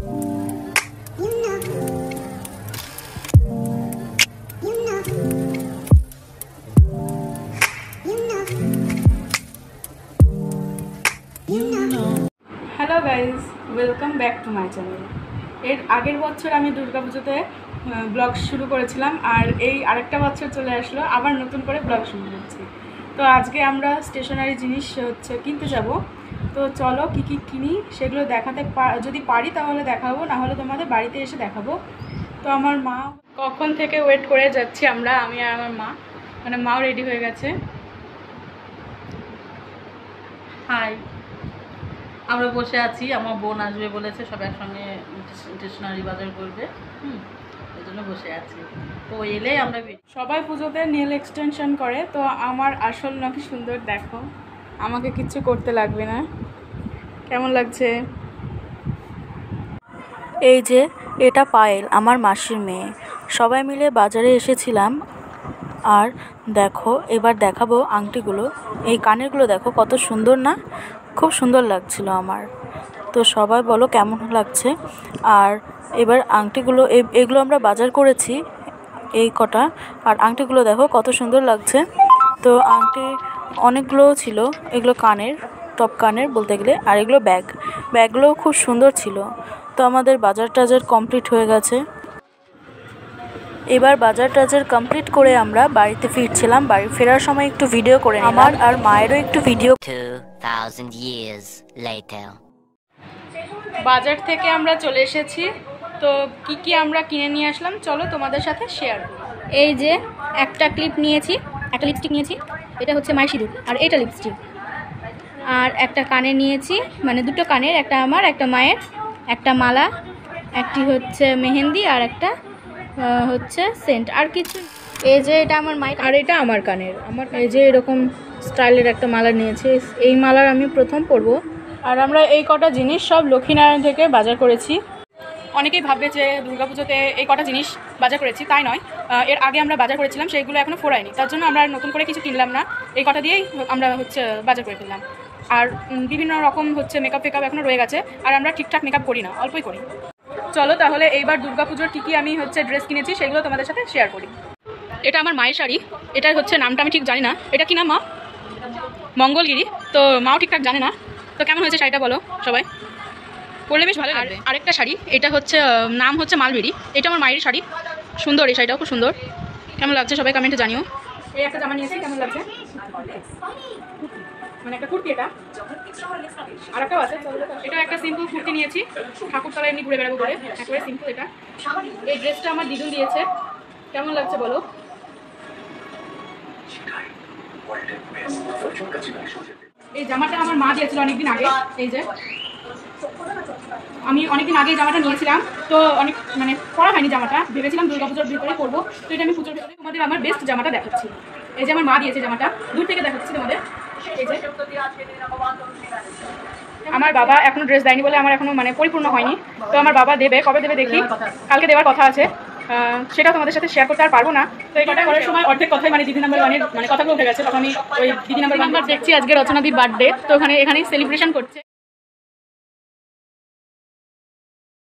Hello guys, welcome back to my channel. এর আগের বছর আমি দুর্গাপুজোতে ব্লগ শুরু করেছিলাম, আর এই আরেকটা বছর চলে আসলো, আবার নতুন করে ব্লগ শুরু করছি। তো আজকে আমরা স্টেশনারি জিনিস কিনতে যাব। তো চলো কী কী কিনি সেগুলো দেখাতে যদি পারি তাহলে দেখাবো, না হলে তোমাদের বাড়িতে এসে দেখাবো। তো আমার মা কখন থেকে ওয়েট করে যাচ্ছি আমি আর আমার মা, মানে মাও রেডি হয়ে গেছে। হাই, আমরা বসে আছি, আমার বোন আসবে বলেছে, সব একসঙ্গে স্টেশনারি বাজার করবে, ওই জন্য বসে আছি। তো এলে আমরা সবাই পুজোতে নেল এক্সটেনশন করে, তো আমার আসল নাকি সুন্দর, দেখো আমাকে কিচ্ছু করতে লাগবে না। কেমন লাগছে? এই যে এটা পায়েল, আমার মাসির মেয়ে। সবাই মিলে বাজারে এসেছিলাম। আর দেখো, এবার দেখাবো আংটিগুলো। এই কানেরগুলো দেখো কত সুন্দর না, খুব সুন্দর লাগছিল আমার। তো সবাই বলো কেমন লাগছে। আর এবার আংটিগুলো, এগুলো আমরা বাজার করেছি এই কটা। আর আংটিগুলো দেখো কত সুন্দর লাগছে। তো আংটি অনেকগুলোও ছিল, এগুলো কানের, টপ কানের বলতে গেলে। আর এগুলো ব্যাগগুলোও খুব সুন্দর ছিল। তো আমাদের বাজার টাজার কমপ্লিট হয়ে গেছে। এবার বাজার টাজার কমপ্লিট করে আমরা বাড়িতে ফিরছিলাম। বাড়ি ফেরার সময় একটু ভিডিও করে নিলাম, আমার আর মায়েরও একটু ভিডিও। 2000 years later. বাজার থেকে আমরা চলে এসেছি। তো কি আমরা কিনে নিয়ে আসলাম চলো তোমাদের সাথে শেয়ার করি। এই যে একটা ক্লিপ নিয়েছি, একটা লিপস্টিক নিয়েছি, এটা হচ্ছে মাই সিঁদুর, আর এটা লিপস্টিক। আর একটা কানে নিয়েছি, মানে দুটো কানের, একটা আমার একটা মায়ের, একটা মালা, একটি হচ্ছে মেহেন্দি, আর একটা হচ্ছে সেন্ট, আর কিছু। এই যে এটা আমার মায়ের, আর এটা আমার কানের। এই যে এরকম স্টাইলের একটা মালা নিয়েছি, এই মালার আমি প্রথম পরবো। আর আমরা এই কটা জিনিস সব লক্ষ্মীনারায়ণ থেকে বাজার করেছি। অনেকেই ভাববে যে দুর্গাপুজোতে এই কটা জিনিস বাজার করেছি, তাই নয়। এর আগে আমরা বাজার করেছিলাম, সেইগুলো এখনও ফোরায়নি, তার জন্য আমরা নতুন করে কিছু কিনলাম না। এই কটা দিয়েই আমরা বাজার করে ফেললাম। আর বিভিন্ন রকম মেকআপ টেকআপ এখনও রয়ে গেছে, আর আমরা ঠিকঠাক মেকআপ করি না, অল্পই করি। চলো তাহলে এইবার দুর্গাপুজোর কী আমি ড্রেস কিনেছি সেগুলো তোমাদের সাথে শেয়ার করি। এটা আমার মায়ের শাড়ি, এটার নামটা আমি ঠিক জানি না, এটা কি নাম মা? মঙ্গলগিরি। তো মাও ঠিকঠাক জানে না। তো কেমন হয়েছে শাড়িটা বলো সবাই? পরলে বেশ ভালো লাগবে। আরেকটা শাড়ি, এটা নাম মালবেরি, এটা আমার মায়ের শাড়ি, সুন্দর। এই শাড়িটাও খুব সুন্দর। কেমন লাগছে সবাই কমেন্টে জানিও। এই একটা জামা নিয়েছি, কেমন লাগছে? মানে একটা কুর্তি, এটা আর একটাও আছে। এটা একটা সিম্পল কুর্তি নিয়েছি, ঠাকুরতলায় এমনি ঘুরে বেড়াবো বলে, একেবারে সিম্পল এটা। এই ড্রেসটা আমার দিদুন দিয়েছে, কেমন লাগছে বলো? এই জামাটা আমার মা দিয়েছিল অনেকদিন আগে। এই যে আমি অনেকদিন আগে জামাটা নিয়েছিলাম, তো অনেক পরা হয়নি জামাটা, ভেবেছিলাম দুর্গাপুজোর ভিতরে করবো। তো এটা আমি পুজোর ভিতরে তোমাদের আমার বেস্ট জামাটা দেখাচ্ছি। এই যে আমার মা দিয়েছে জামাটা, দূর থেকে দেখাচ্ছি তোমাদের। এই যে আমার বাবা এখনো ড্রেস দেয়নি বলে আমার এখনো পরিপূর্ণ হয়নি। তো আমার বাবা দেবে, কবে দেবে দেখি, কালকে দেওয়ার কথা আছে। সেটাও তোমাদের সাথে শেয়ার করতে আর পারবো না। তো এই কটা করার সময় অর্ধেক কথাই দিদি নাম্বার ওয়ানের কথাগুলো উঠে গেছে। তখন আমি ওই দিদি নাম্বার দেখছি আজকে রচনাদির বার্থডে, তো এখানেই সেলিব্রেশন করছে।